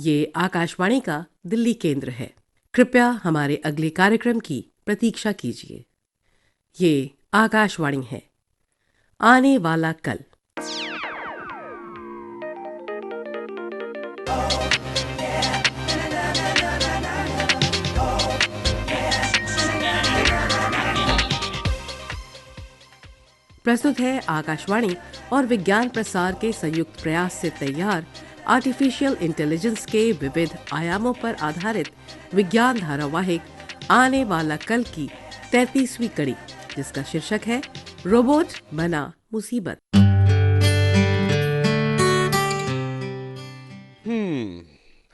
ये आकाशवाणी का दिल्ली केंद्र है। कृपया हमारे अगले कार्यक्रम की प्रतीक्षा कीजिए। ये आकाशवाणी है। आने वाला कल। प्रस्तुत है आकाशवाणी और विज्ञान प्रसार के संयुक्त प्रयास से तैयार आर्टिफिशियल इंटेलिजेंस के विविध आयामों पर आधारित विज्ञान धारावाहिक आने वाला कल की 33वीं कड़ी, जिसका शीर्षक है रोबोट बना मुसीबत।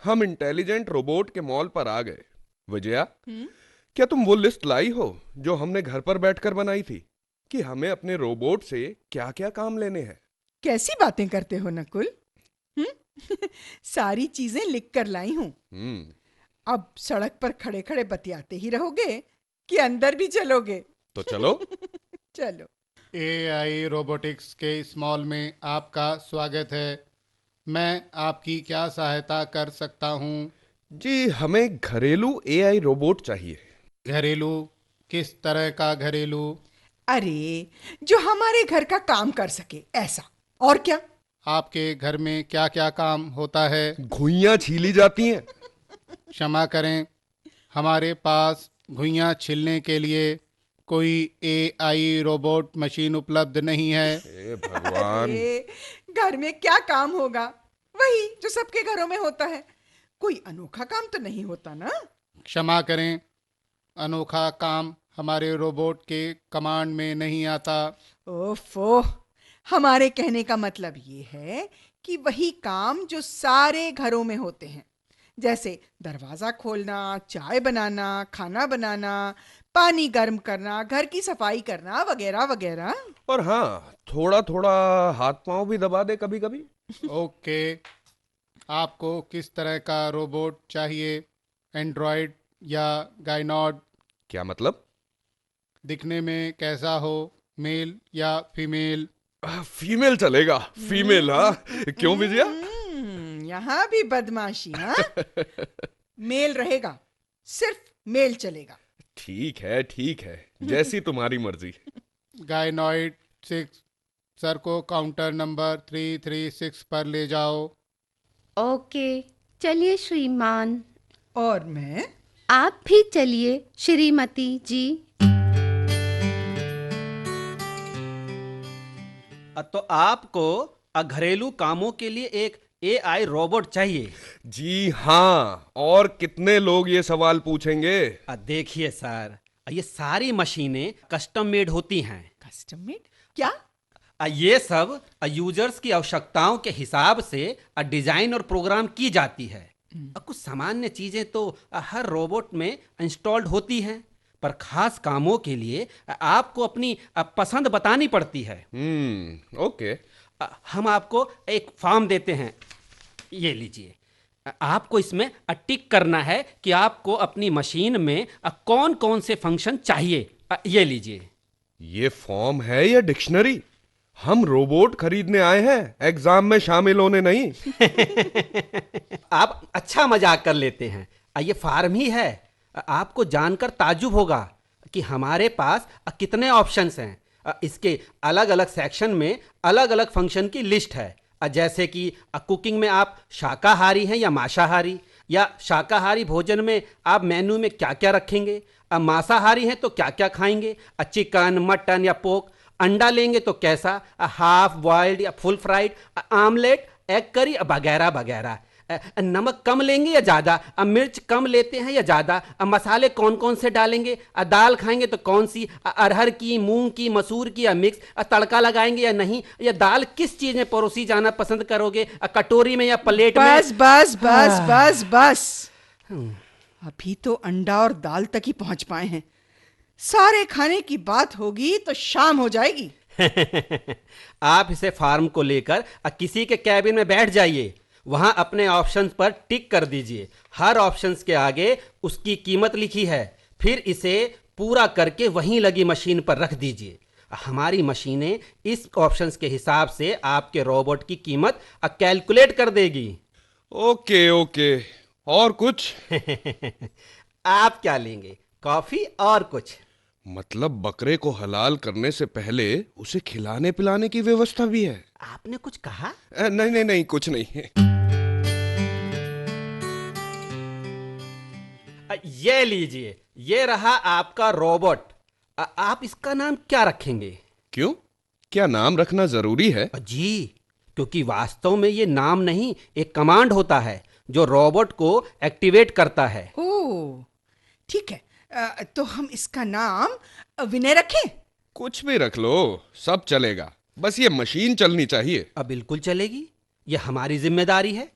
हम इंटेलिजेंट रोबोट के मॉल पर आ गए। विजया, क्या तुम वो लिस्ट लाई हो जो हमने घर पर बैठकर बनाई थी कि हमें अपने रोबोट से क्या क्या काम लेने हैं? कैसी बातें करते हो नकुल? सारी चीजें लिख कर लाई हूँ। अब सड़क पर खड़े खड़े बतियाते ही रहोगे कि अंदर भी चलोगे? तो चलो। चलो। AI रोबोटिक्स के इस मॉल में आपका स्वागत है। मैं आपकी क्या सहायता कर सकता हूँ? जी, हमें घरेलू AI रोबोट चाहिए। घरेलू? किस तरह का घरेलू? अरे, जो हमारे घर का काम कर सके, ऐसा। और क्या? आपके घर में क्या क्या काम होता है? घुइयां छीली जाती हैं। क्षमा करें, हमारे पास घुइयां छीलने के लिए कोई AI रोबोट मशीन उपलब्ध नहीं है। हे भगवान। अरे, घर में क्या काम होगा? वही जो सबके घरों में होता है। कोई अनोखा काम तो नहीं होता ना? क्षमा करें, अनोखा काम हमारे रोबोट के कमांड में नहीं आता। ओफो, हमारे कहने का मतलब ये है कि वही काम जो सारे घरों में होते हैं, जैसे दरवाजा खोलना, चाय बनाना, खाना बनाना, पानी गर्म करना, घर की सफाई करना, वगैरह वगैरह। और हाँ, थोड़ा थोड़ा हाथ पांव भी दबा दे कभी कभी। ओके, आपको किस तरह का रोबोट चाहिए? एंड्रॉयड या गाइनॉड? क्या मतलब? दिखने में कैसा हो? मेल या फीमेल? फीमेल चलेगा। फीमेल, हाँ। क्यों विजया? यहाँ भी बदमाशी, हाँ? मेल रहेगा, सिर्फ मेल चलेगा। ठीक है, ठीक है, जैसी तुम्हारी मर्जी। गाइनॉइड 6 सर को काउंटर नंबर 336 पर ले जाओ। ओके, चलिए श्रीमान। और मैं? आप भी चलिए श्रीमती जी। तो आपको घरेलू कामों के लिए एक AI रोबोट चाहिए? जी हाँ, और कितने लोग ये सवाल पूछेंगे? देखिए सर, ये सारी मशीनें कस्टम मेड होती हैं। Custom made? क्या? ये सब यूजर्स की आवश्यकताओं के हिसाब से डिजाइन और प्रोग्राम की जाती है। कुछ सामान्य चीजें तो हर रोबोट में इंस्टॉल्ड होती हैं, पर खास कामों के लिए आपको अपनी पसंद बतानी पड़ती है। ओके। हम आपको एक फॉर्म देते हैं, ये लीजिए। आपको इसमें टिक करना है कि आपको अपनी मशीन में कौन कौन से फंक्शन चाहिए। ये लीजिए। ये फॉर्म है या डिक्शनरी? हम रोबोट खरीदने आए हैं, एग्जाम में शामिल होने नहीं। आप अच्छा मजाक कर लेते हैं। ये फार्म ही है। आपको जानकर ताज्जुब होगा कि हमारे पास कितने ऑप्शंस हैं। इसके अलग अलग सेक्शन में अलग अलग फंक्शन की लिस्ट है। जैसे कि कुकिंग में आप शाकाहारी हैं या मांसाहारी, या शाकाहारी भोजन में आप मेनू में क्या क्या रखेंगे, मांसाहारी हैं तो क्या क्या खाएंगे, चिकन, मटन या पोर्क, अंडा लेंगे तो कैसा, हाफ बॉइल्ड या full fried, omelette, egg curry वगैरह वगैरह। नमक कम लेंगे या ज़्यादा, मिर्च कम लेते हैं या ज़्यादा, मसाले कौन कौन से डालेंगे, दाल खाएंगे तो कौन सी, अरहर की, मूंग की, मसूर की या मिक्स, तड़का लगाएंगे या नहीं, या दाल किस चीज़ में परोसी जाना पसंद करोगे, कटोरी में या प्लेट में। बस बस बस बस बस। अभी तो अंडा और दाल तक ही पहुंच पाए हैं। सारे खाने की बात होगी तो शाम हो जाएगी। आप इसे फार्म को लेकर किसी के कैबिन में बैठ जाइए, वहां अपने ऑप्शंस पर टिक कर दीजिए। हर ऑप्शंस के आगे उसकी कीमत लिखी है, फिर इसे पूरा करके वहीं लगी मशीन पर रख दीजिए। हमारी मशीनें इस ऑप्शंस के हिसाब से आपके रोबोट की कीमत कैलकुलेट कर देगी। ओके ओके, और कुछ? आप क्या लेंगे, कॉफी और कुछ? मतलब बकरे को हलाल करने से पहले उसे खिलाने पिलाने की व्यवस्था भी है? आपने कुछ कहा? नहीं नहीं नहीं, कुछ नहीं। ये लीजिए, ये रहा आपका रोबोट। आप इसका नाम क्या रखेंगे? क्यों, क्या नाम रखना जरूरी है? जी, क्योंकि वास्तव में ये नाम नहीं, एक कमांड होता है जो रोबोट को एक्टिवेट करता है। ओह, ठीक है। तो हम इसका नाम विनय रखें? कुछ भी रख लो, सब चलेगा, बस ये मशीन चलनी चाहिए। अब बिल्कुल चलेगी, ये हमारी जिम्मेदारी है।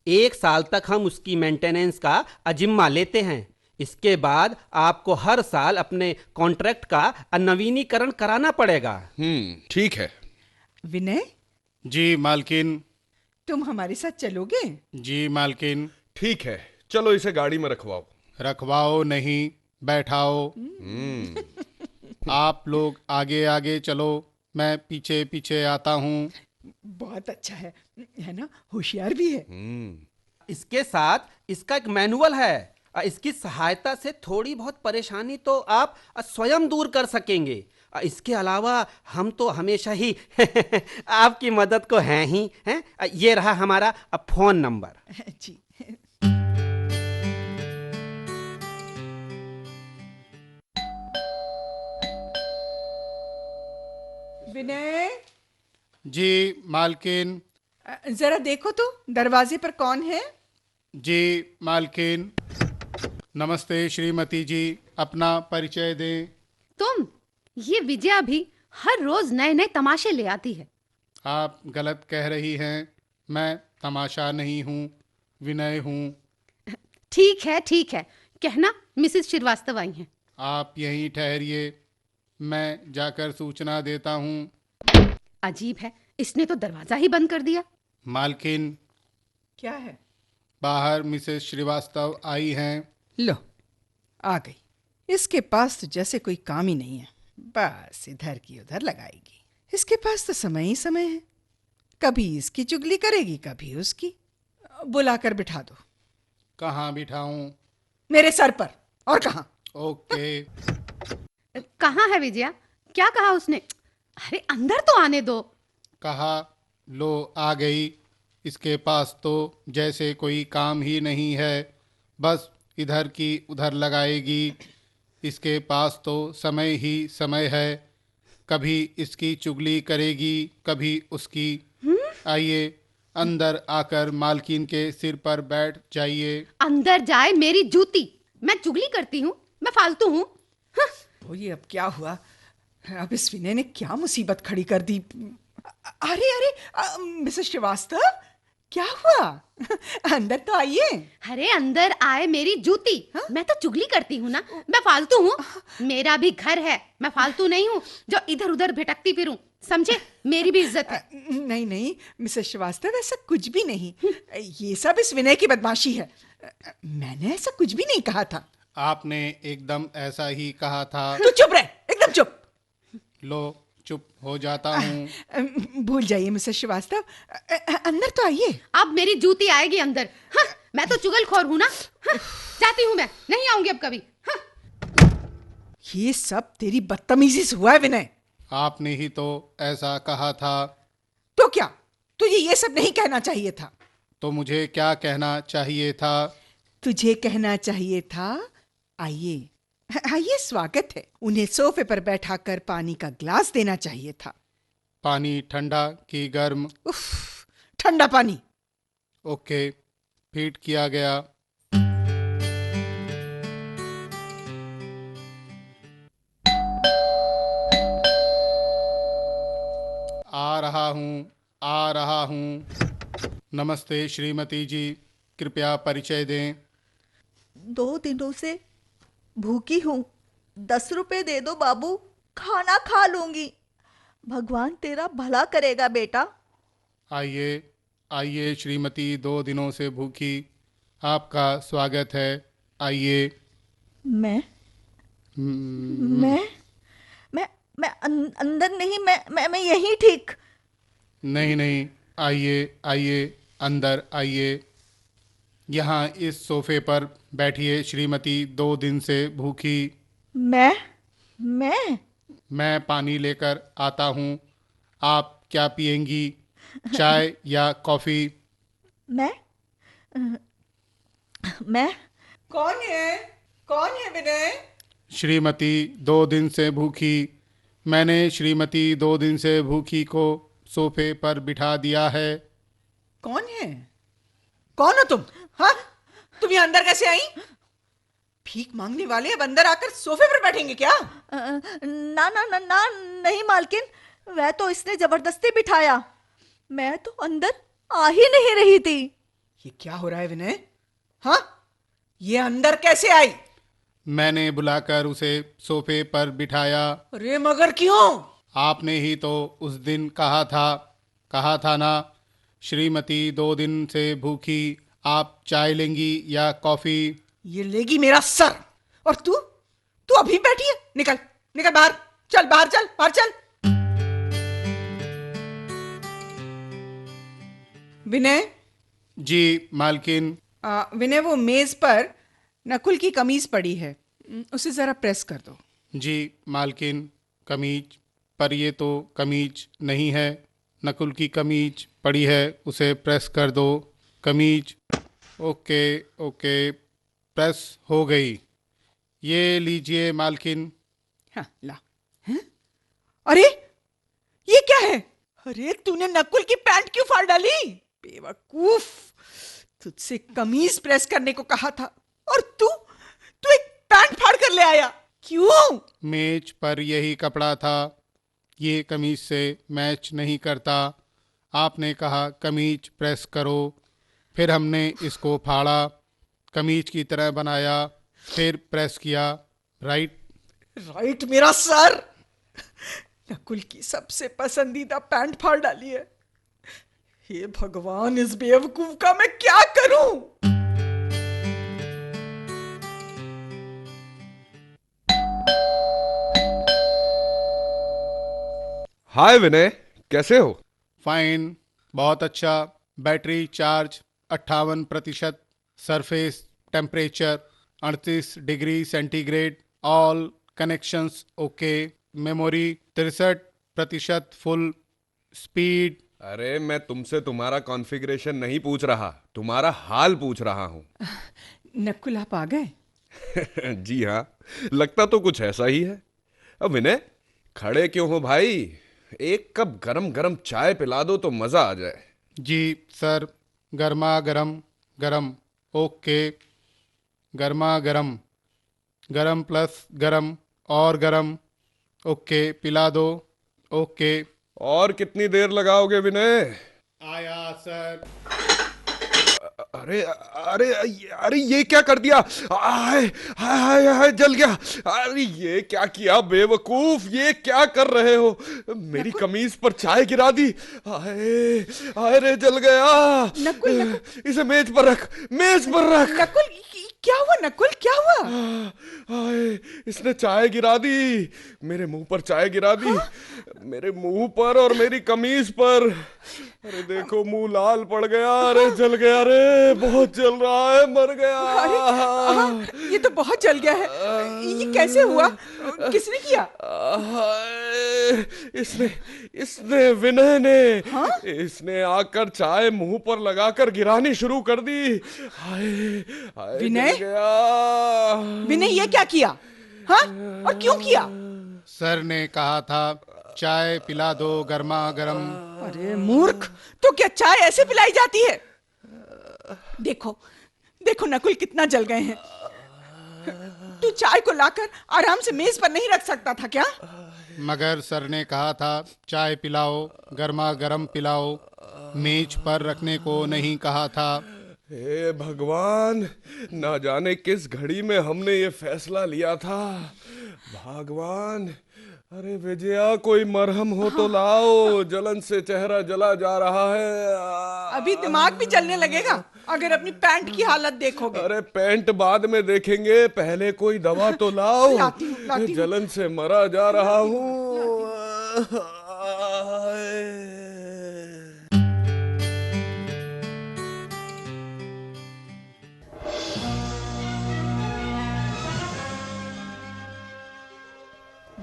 1 साल तक हम उसकी मेंटेनेंस का जिम्मा लेते हैं। इसके बाद आपको हर साल अपने कॉन्ट्रैक्ट का नवीनीकरण कराना पड़ेगा। ठीक है। विनय, जी मालकिन। तुम हमारे साथ चलोगे? जी मालकिन। ठीक है, चलो इसे गाड़ी में रखवाओ। रखवाओ नहीं, बैठाओ। आप लोग आगे आगे चलो, मैं पीछे पीछे आता हूँ। बहुत अच्छा है ना? होशियार भी है। इसके साथ इसका एक मैनुअल है। इसकी सहायता से थोड़ी बहुत परेशानी तो आप स्वयं दूर कर सकेंगे। इसके अलावा हम तो हमेशा ही आपकी मदद को हैं ही हैं। ये रहा हमारा फोन नंबर। जी। विनय, जी मालकिन। जरा देखो तो दरवाजे पर कौन है? जी मालकिन। नमस्ते श्रीमती जी, अपना परिचय दें। तुम, ये विजया भी हर रोज नए नए तमाशे ले आती है। आप गलत कह रही हैं, मैं तमाशा नहीं हूँ, विनय हूँ। ठीक है, कहना मिसेस श्रीवास्तव आई हैं। आप यहीं ठहरिए, मैं जाकर सूचना देता हूँ। अजीब है, इसने तो दरवाजा ही बंद कर दिया। मालकिन, क्या है? बाहर मिसेस श्रीवास्तव आई हैं। लो, आ गई। इसके पास तो जैसे कोई काम ही नहीं है, बस इधर की उधर लगाएगी। इसके पास तो समय ही समय है, कभी इसकी चुगली करेगी, कभी उसकी। बुलाकर बिठा दो। कहाँ बिठाऊं? मेरे सर पर। और कहाँ? ओके। कहाँ है विजया? क्या कहा उसने? अरे अंदर तो आने दो। कहा, लो आ गई। इसके पास तो जैसे कोई काम ही नहीं है, बस इधर की उधर लगाएगी। इसके पास तो समय ही समय है, कभी इसकी चुगली करेगी, कभी उसकी। आइए अंदर आकर मालकिन के सिर पर बैठ जाइए। अंदर जाए मेरी जूती, मैं चुगली करती हूँ? मैं फालतू हूँ? वो ये अब क्या हुआ? अब इस विनय ने क्या मुसीबत खड़ी कर दी? अरे अरे, मिसेस श्रीवास्तव, क्या हुआ? अंदर तो आइए। अरे अंदर आए मेरी जूती। मैं तो चुगली करती हूँ ना, मैं फालतू हूँ? मेरा भी घर है, मैं फालतू नहीं हूँ जो इधर उधर भटकती फिरूं, समझे? मेरी भी इज्जत है। नहीं नहीं मिसेस श्रीवास्तव, ऐसा कुछ भी नहीं। ये सब इस विनय की बदमाशी है। मैंने ऐसा कुछ भी नहीं कहा था। आपने एकदम ऐसा ही कहा था। तू चुप रहे, एकदम चुप। लो, चुप हो जाता हूँ। भूल जाइए मिसेस श्रीवास्तव, अंदर तो आइए। अब मेरी जूती आएगी अंदर। मैं तो चुगलखोर हूँ ना। जाती हूँ, मैं नहीं आऊंगी अब कभी। ये सब तेरी बदतमीजी से हुआ है विनय। आपने ही तो ऐसा कहा था। तो क्या तुझे ये सब नहीं कहना चाहिए था? तो मुझे क्या कहना चाहिए था? तुझे कहना चाहिए था, आइए आइए, स्वागत है। उन्हें सोफे पर बैठाकर पानी का ग्लास देना चाहिए था। पानी ठंडा कि गर्म? उफ, ठंडा पानी। ओके, फीड किया गया। आ रहा हूँ। नमस्ते श्रीमती जी, कृपया परिचय दें। 2 दिनों से भूखी हूँ, 10 रुपए दे दो बाबू, खाना खा लूंगी। भगवान तेरा भला करेगा बेटा। आइए आइए श्रीमती, 2 दिनों से भूखी, आपका स्वागत है। आइए। मैं अंदर नहीं, मैं यहीं ठीक। नहीं नहीं, आइए आइए, अंदर आइए। यहाँ इस सोफे पर बैठिए श्रीमती, 2 दिन से भूखी। मैं मैं पानी लेकर आता हूँ। आप क्या पियेंगी, चाय या कॉफ़ी? मैं मैं कौन है? कौन है विनय? श्रीमती 2 दिन से भूखी। मैंने श्रीमती 2 दिन से भूखी को सोफे पर बिठा दिया है। कौन है? कौन हो तुम? हाँ, तुम यहाँ अंदर कैसे आई? भीख मांगने वाले अब अंदर आकर सोफे पर बैठेंगे क्या? ना ना ना ना नहीं मालकिन, वह तो इसने जबरदस्ती बिठाया। मैं तो अंदर आ ही नहीं रही थी। ये क्या हो रहा है विनय? हाँ, ये अंदर कैसे आई? मैंने बुलाकर उसे सोफे पर बिठाया। अरे मगर क्यों? आपने ही तो उस दिन कहा था ना, श्रीमती 2 दिन से भूखी, आप चाय लेंगी या कॉफ़ी? ये लेगी मेरा सर। और तू अभी बैठी है? निकल निकल बाहर। चल बाहर, चल बाहर, चल। विनय। जी मालकिन। विनय, वो मेज पर नकुल की कमीज पड़ी है, उसे जरा प्रेस कर दो। जी मालकिन। कमीज पर ये तो कमीज नहीं है, नकुल की कमीज पड़ी है, उसे प्रेस कर दो। कमीज। ओके ओके, प्रेस हो गई। ये लीजिए मालकिन। हाँ, ला। हैं? अरे ये क्या है? अरे तूने नकुल की पैंट क्यों फाड़ डाली? बेवकूफ, तुझसे कमीज प्रेस करने को कहा था और तू एक पैंट फाड़ कर ले आया। क्यों? मेज पर यही कपड़ा था, ये कमीज से मैच नहीं करता। आपने कहा कमीज प्रेस करो, फिर हमने इसको फाड़ा, कमीज की तरह बनाया, फिर प्रेस किया। राइट? राइट मेरा सर। नकुल की सबसे पसंदीदा पैंट फाड़ डाली है। हे भगवान, इस बेवकूफ का मैं क्या करूं? हाय विनय, कैसे हो? फाइन, बहुत अच्छा। Battery charge 58%, surface temperature 38 degree centigrade, all connections okay, memory 63% full, speed. अरे मैं तुमसे तुम्हारा कॉन्फ़िगरेशन नहीं पूछ रहा, तुम्हारा हाल पूछ रहा हूँ। नकुल, आप आ गए? जी हाँ, लगता तो कुछ ऐसा ही है। अब विनय, खड़े क्यों हो भाई? एक कप गरम गरम चाय पिला दो तो मजा आ जाए। जी सर, गर्मा गरम। गरम ओके, गर्मा गरम, गरम प्लस गरम और गरम। ओके, पिला दो। ओके। और कितनी देर लगाओगे विनय? आया सर। अरे अरे अरे ये क्या कर दिया? हाय हाय हाय हाय, जल गया। अरे ये क्या किया बेवकूफ, ये क्या कर रहे हो? मेरी कमीज पर चाय गिरा दी। हाय हाय रे, जल गया। नकुल, इसे मेज पर रख, मेज पर रख। नकुल, क्या हुआ? नकुल, क्या हुआ? हाय, इसने चाय गिरा दी, मेरे मुंह पर चाय गिरा दी। मेरे मुंह पर और मेरी कमीज पर। अरे देखो, मुंह लाल पड़ गया। अरे जल गया रे, बहुत जल रहा है, मर गया। अरे हाँ, ये तो बहुत जल गया है। ये कैसे हुआ? किसने किया? हाय, इसने विनय ने। इसने आकर चाय मुंह पर लगाकर गिरानी शुरू कर दी। हाय हाय, विनय? जल गया। विनय, ये क्या किया? हाँ, और क्यों किया? सर ने कहा था चाय पिला दो गर्मा गरम। अरे मूर्ख, तो क्या चाय ऐसे पिलाई जाती है? देखो देखो नकुल, कितना जल गए हैं। तू चाय को लाकर आराम से मेज पर नहीं रख सकता था क्या? मगर सर ने कहा था चाय पिलाओ, गर्मा गरम पिलाओ, मेज पर रखने को नहीं कहा था। हे भगवान, ना जाने किस घड़ी में हमने ये फैसला लिया था। भगवान, अरे विजया, कोई मरहम हो तो लाओ, जलन से चेहरा जला जा रहा है। अभी दिमाग भी जलने लगेगा अगर अपनी पैंट की हालत देखोगे। अरे पैंट बाद में देखेंगे, पहले कोई दवा तो लाओ। लाती हूँ। जलन से मरा जा रहा हूँ।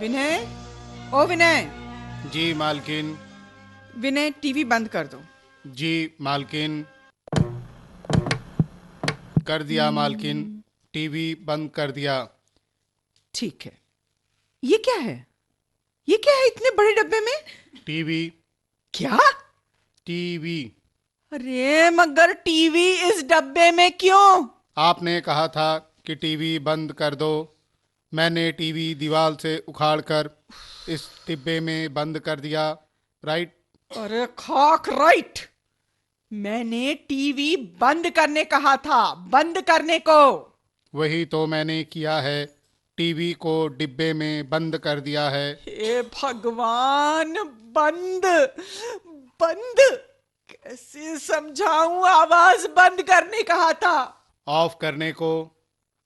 विनय, ओ विनय, जी मालकिन। विनय टीवी बंद कर दो। जी मालकिन। कर दिया मालकिन, टीवी बंद कर दिया। ठीक है। ये क्या है? ये क्या है इतने बड़े डब्बे में? टीवी। क्या? टीवी। अरे मगर टीवी इस डब्बे में क्यों? आपने कहा था कि टीवी बंद कर दो। मैंने टीवी दीवार से उखाड़कर इस डिब्बे में बंद कर दिया। राइट। अरे खाक राइट। मैंने टीवी बंद करने कहा था, बंद करने को। वही तो मैंने किया है, टीवी को डिब्बे में बंद कर दिया है। हे भगवान, बंद बंद कैसे समझाऊं? आवाज बंद करने कहा था। ऑफ करने को।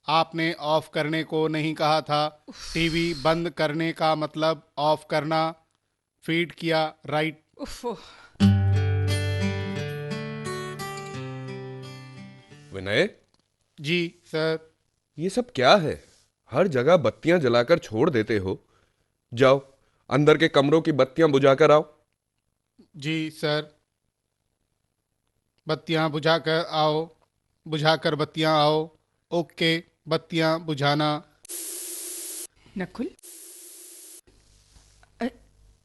आपने ऑफ करने को नहीं कहा था। टीवी बंद करने का मतलब ऑफ करना। फीड किया। राइट। उफ। विनय, जी सर। ये सब क्या है? हर जगह बत्तियां जलाकर छोड़ देते हो। जाओ, अंदर के कमरों की बत्तियां बुझाकर आओ। जी सर। बत्तियां बुझाकर आओ। बुझाकर बत्तियां आओ। ओके, बत्तियां बुझाना। नकुल,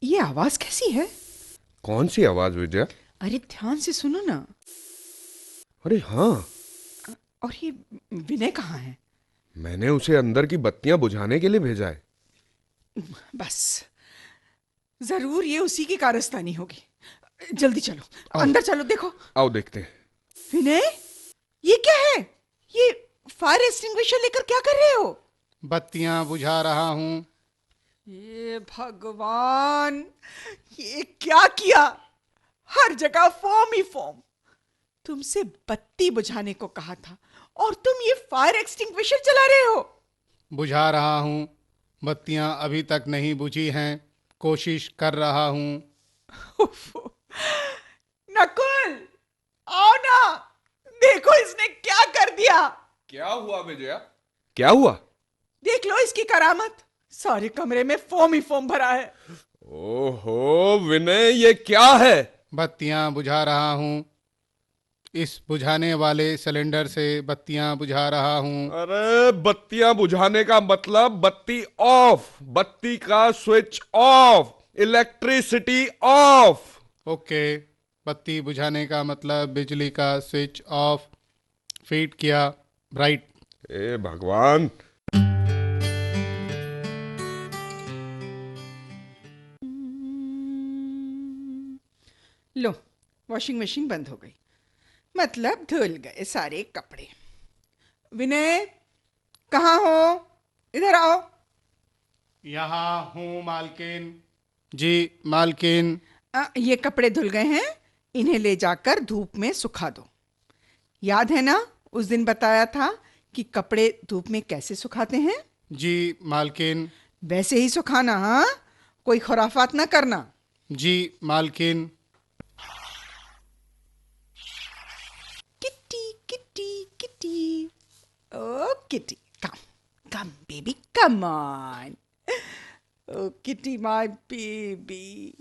ये आवाज कैसी है? कौन सी आवाज विजया? अरे ध्यान से सुनो ना। अरे हाँ, और ये विनय कहाँ है? मैंने उसे अंदर की बत्तियां बुझाने के लिए भेजा है। बस जरूर ये उसी की कारस्तानी होगी। जल्दी चलो, अंदर चलो, देखो। आओ देखते हैं। विनय, ये क्या है? ये फायर एक्सटिंग्विशर लेकर क्या कर रहे हो? बत्तियां बुझा रहा हूं। ये भगवान, ये क्या किया? हर जगह फोम ही फोम। तुमसे बत्ती बुझाने को कहा था और तुम ये फायर एक्सटिंग्विशर चला रहे हो। बुझा रहा हूं। बत्तियां अभी तक नहीं बुझी हैं। कोशिश कर रहा हूं। नकुल, आओ ना, देखो इसने क्या कर दिया। क्या हुआ विजया? क्या हुआ? देख लो इसकी करामत। सारे कमरे में फोम ही फोम भरा है। ओहो विनय, ये क्या है? बत्तियां बुझा रहा हूं। इस बुझाने वाले सिलेंडर से बत्तियां बुझा रहा हूं। अरे बत्तियां बुझाने का मतलब बत्ती ऑफ, बत्ती का switch off, elasticity of. Okay, बत्ती बुझाने का मतलब बिजली का स्विच ऑफ। फीड किया। राइट। ए भगवान। लो, वॉशिंग मशीन बंद हो गई, मतलब धुल गए सारे कपड़े। विनय, कहाँ हो? इधर आओ। यहाँ हूँ मालकिन। जी मालकिन। ये कपड़े धुल गए हैं, इन्हें ले जाकर धूप में सुखा दो। याद है ना, उस दिन बताया था कि कपड़े धूप में कैसे सुखाते हैं? जी मालकिन। वैसे ही सुखाना, हाँ? कोई खुराफात ना करना। जी मालकिन। Kitty Kitty Kitty, oh Kitty, come come baby, come on. Oh Kitty, my baby.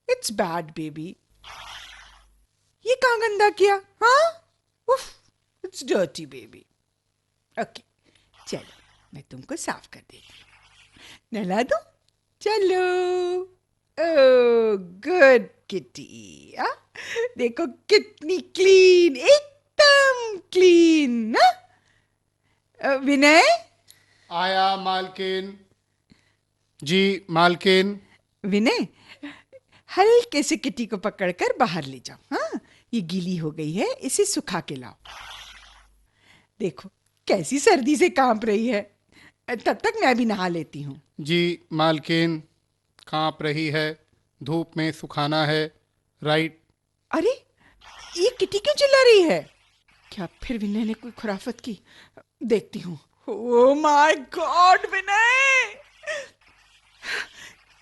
It's bad baby. ये कहाँ गंदा किया? हाँ, उफ, इट्स डर्टी बेबी। ओके, चलो मैं तुमको साफ कर देती हूँ। नहला दो, चलो। Oh good kitty. देखो कितनी क्लीन, एकदम क्लीन ना? विनय, आया मालकिन। जी मालकिन। विनय, हल्के से किटी को पकड़कर बाहर ले जाओ। हाँ, ये गीली हो गई है, इसे सुखा के लाओ। देखो कैसी सर्दी से कांप रही है। तब तक मैं भी नहा लेती हूँ। जी मालकिन। कांप रही है, धूप में सुखाना है। राइट। अरे ये किटी क्यों चिल्ला रही है? क्या फिर विनय ने कोई खुराफत की? देखती हूँ। ओह माय गॉड विनय,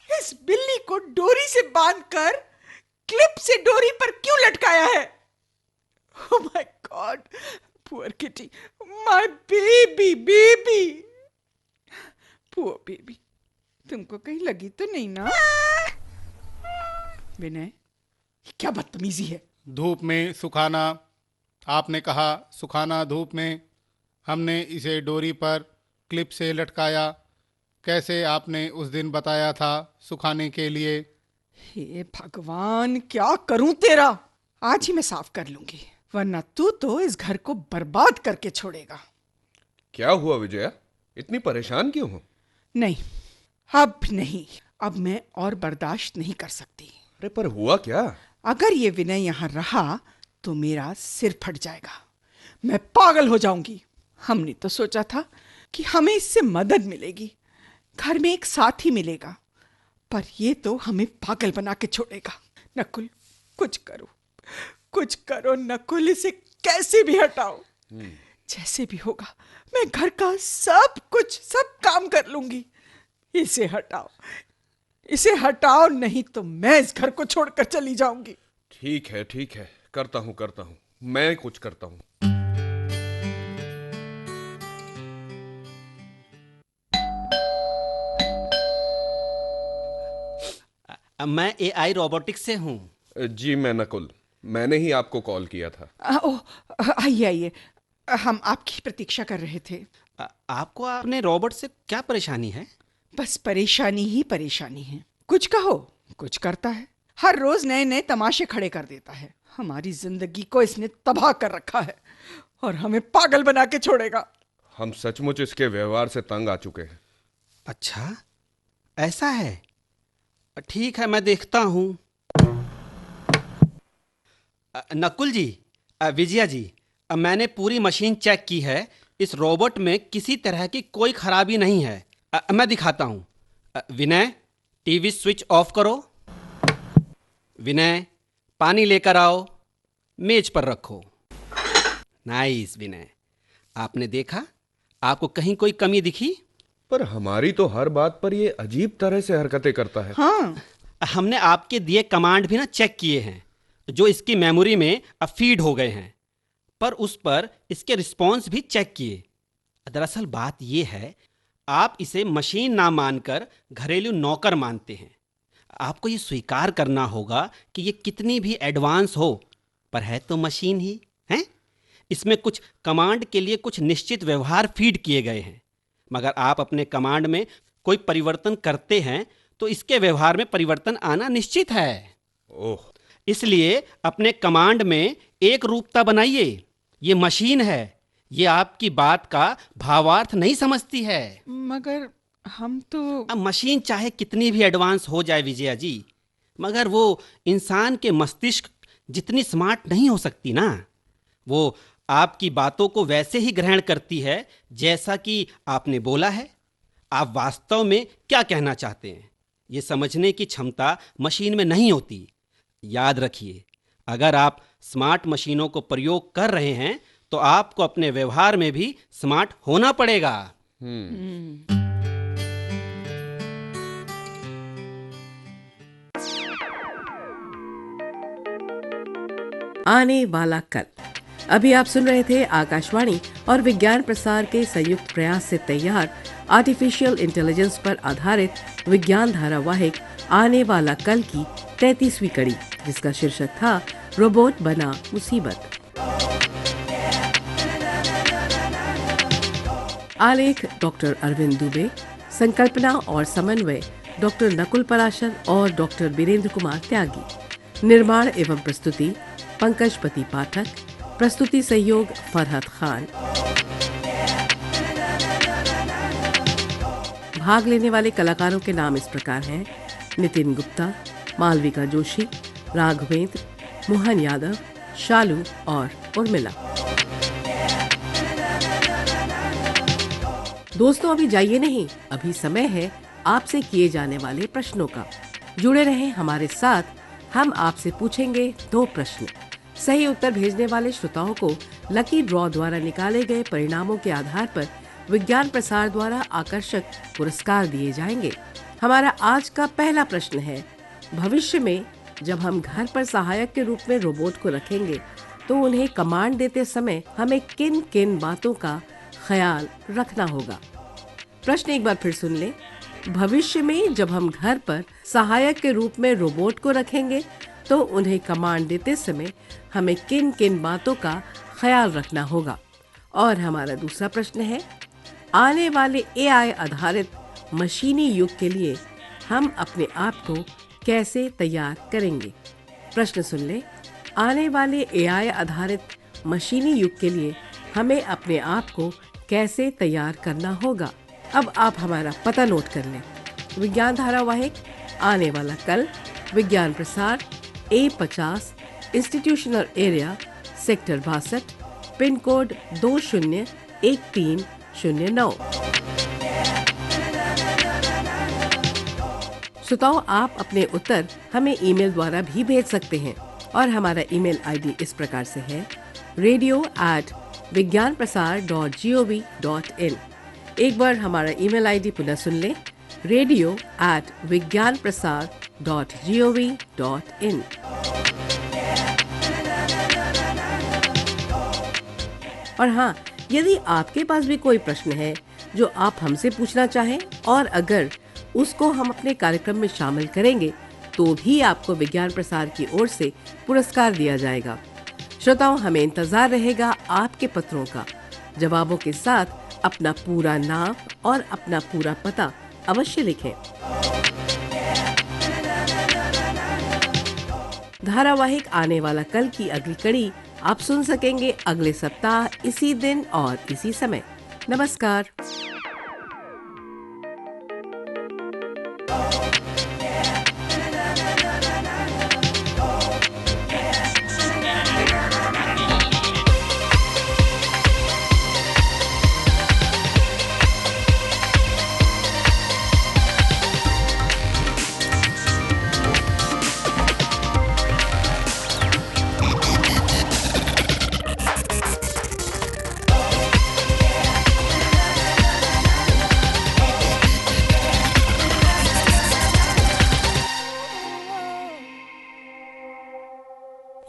इस बिल्ली को डोरी से बांधकर क्लिप से डोरी पर क्यों लटकाया है? Oh my God, poor kitty, my baby baby, poor baby. तुमको कहीं लगी तो नहीं ना? विनय, क्या बदतमीजी है। धूप में सुखाना, आपने कहा सुखाना धूप में, हमने इसे डोरी पर क्लिप से लटकाया। कैसे आपने उस दिन बताया था सुखाने के लिए? हे भगवान, क्या करूं तेरा। आज ही मैं साफ कर लूंगी, वरना तू तो इस घर को बर्बाद करके छोड़ेगा। क्या हुआ विजया, इतनी परेशान क्यों हो? नहीं, अब नहीं, अब मैं और बर्दाश्त नहीं कर सकती। अरे पर हुआ क्या? अगर ये विनय यहाँ रहा तो मेरा सिर फट जाएगा, मैं पागल हो जाऊंगी। हमने तो सोचा था कि हमें इससे मदद मिलेगी, घर में एक साथी मिलेगा, पर ये तो हमें पागल बना के छोड़ेगा। नकुल, कुछ करो, कुछ करो नकुल, इसे कैसे भी हटाओ। जैसे भी होगा मैं घर का सब काम कर लूंगी। इसे हटाओ, इसे हटाओ, नहीं तो मैं इस घर को छोड़कर चली जाऊंगी। ठीक है, करता हूँ, मैं कुछ करता हूँ। मैं AI रोबोटिक्स से हूँ। जी मैं नकुल, मैंने ही आपको कॉल किया था। आइए आइए, हम आपकी प्रतीक्षा कर रहे थे। आपको अपने रोबोट से क्या परेशानी है? बस परेशानी ही परेशानी है। कुछ कहो, कुछ करता है, हर रोज नए नए तमाशे खड़े कर देता है। हमारी जिंदगी को इसने तबाह कर रखा है और हमें पागल बना के छोड़ेगा। हम सचमुच इसके व्यवहार से तंग आ चुके हैं। अच्छा, ऐसा है? ठीक है, मैं देखता हूँ। नकुल जी, विजया जी, मैंने पूरी मशीन चेक की है। इस रोबोट में किसी तरह की कोई खराबी नहीं है। मैं दिखाता हूँ। विनय, टीवी स्विच ऑफ करो। विनय, पानी लेकर आओ, मेज पर रखो। नाइस विनय, आपने देखा? आपको कहीं कोई कमी दिखी? पर हमारी तो हर बात पर ये अजीब तरह से हरकतें करता है। हाँ, हमने आपके दिए कमांड भी ना चेक किए हैं, जो इसकी मेमोरी में अब फीड हो गए हैं, पर उस पर इसके रिस्पॉन्स भी चेक किए। दरअसल बात यह है, आप इसे मशीन ना मानकर घरेलू नौकर मानते हैं। आपको ये स्वीकार करना होगा कि ये कितनी भी एडवांस हो, पर है तो मशीन ही है। इसमें कुछ कमांड के लिए कुछ निश्चित व्यवहार फीड किए गए हैं, मगर आप अपने कमांड में कोई परिवर्तन करते हैं तो इसके व्यवहार में परिवर्तन आना निश्चित है। ओह, इसलिए अपने कमांड में एक रूपता बनाइए। ये मशीन है, ये आपकी बात का भावार्थ नहीं समझती है। मगर हम तो... अब मशीन चाहे कितनी भी एडवांस हो जाए विजया जी, मगर वो इंसान के मस्तिष्क जितनी स्मार्ट नहीं हो सकती ना। वो आपकी बातों को वैसे ही ग्रहण करती है जैसा कि आपने बोला है। आप वास्तव में क्या कहना चाहते हैं, ये समझने की क्षमता मशीन में नहीं होती। याद रखिए, अगर आप स्मार्ट मशीनों को प्रयोग कर रहे हैं तो आपको अपने व्यवहार में भी स्मार्ट होना पड़ेगा। आने वाला कल। अभी आप सुन रहे थे आकाशवाणी और विज्ञान प्रसार के संयुक्त प्रयास से तैयार आर्टिफिशियल इंटेलिजेंस पर आधारित विज्ञान धारावाहिक आने वाला कल की 33वीं कड़ी, जिसका शीर्षक था रोबोट बना मुसीबत। आलेख डॉक्टर अरविंद दुबे, संकल्पना और समन्वय डॉक्टर नकुल पराशर और डॉक्टर बीरेंद्र कुमार त्यागी। निर्माण एवं प्रस्तुति पंकज पति पाठक। प्रस्तुति सहयोग फरहत खान। भाग लेने वाले कलाकारों के नाम इस प्रकार हैं: नितिन गुप्ता, मालविका जोशी, राघवेंद्र, मोहन यादव, शालू और उर्मिला। दोस्तों, अभी जाइए नहीं, अभी समय है आपसे किए जाने वाले प्रश्नों का। जुड़े रहें हमारे साथ, हम आपसे पूछेंगे 2 प्रश्न। सही उत्तर भेजने वाले श्रोताओं को लकी ड्रॉ द्वारा निकाले गए परिणामों के आधार पर विज्ञान प्रसार द्वारा आकर्षक पुरस्कार दिए जाएंगे। हमारा आज का पहला प्रश्न है, भविष्य में जब हम घर पर सहायक के रूप में रोबोट को रखेंगे तो उन्हें कमांड देते समय हमें किन किन बातों का ख्याल रखना होगा। प्रश्न एक बार फिर सुन लें। भविष्य में जब हम घर पर सहायक के रूप में रोबोट को रखेंगे तो उन्हें कमांड देते समय हमें किन किन बातों का ख्याल रखना होगा। और हमारा दूसरा प्रश्न है, आने वाले एआई आधारित मशीनी युग के लिए हम अपने आप को कैसे तैयार करेंगे। प्रश्न सुन ले, आने वाले एआई आधारित मशीनी युग के लिए हमें अपने आप को कैसे तैयार करना होगा। अब आप हमारा पता नोट कर लें। विज्ञान धारावाहिक आने वाला कल, विज्ञान प्रसार A50, institutional area sector 62, pin code 201309। श्रोताओं, आप अपने उत्तर हमें ईमेल द्वारा भी भेज सकते हैं और हमारा ईमेल आईडी इस प्रकार से है radio@vigyanprasar.gov.in। एक बार हमारा ईमेल आईडी पुनः सुन लें, radio@vigyanprasar.gov.in। और हाँ, यदि आपके पास भी कोई प्रश्न है जो आप हमसे पूछना चाहें और अगर उसको हम अपने कार्यक्रम में शामिल करेंगे तो भी आपको विज्ञान प्रसार की ओर से पुरस्कार दिया जाएगा। श्रोताओं, हमें इंतजार रहेगा आपके पत्रों का। जवाबों के साथ अपना पूरा नाम और अपना पूरा पता अवश्य लिखें। धारावाहिक आने वाला कल की अगली कड़ी आप सुन सकेंगे अगले सप्ताह इसी दिन और इसी समय। नमस्कार।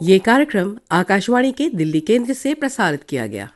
ये कार्यक्रम आकाशवाणी के दिल्ली केंद्र से प्रसारित किया गया।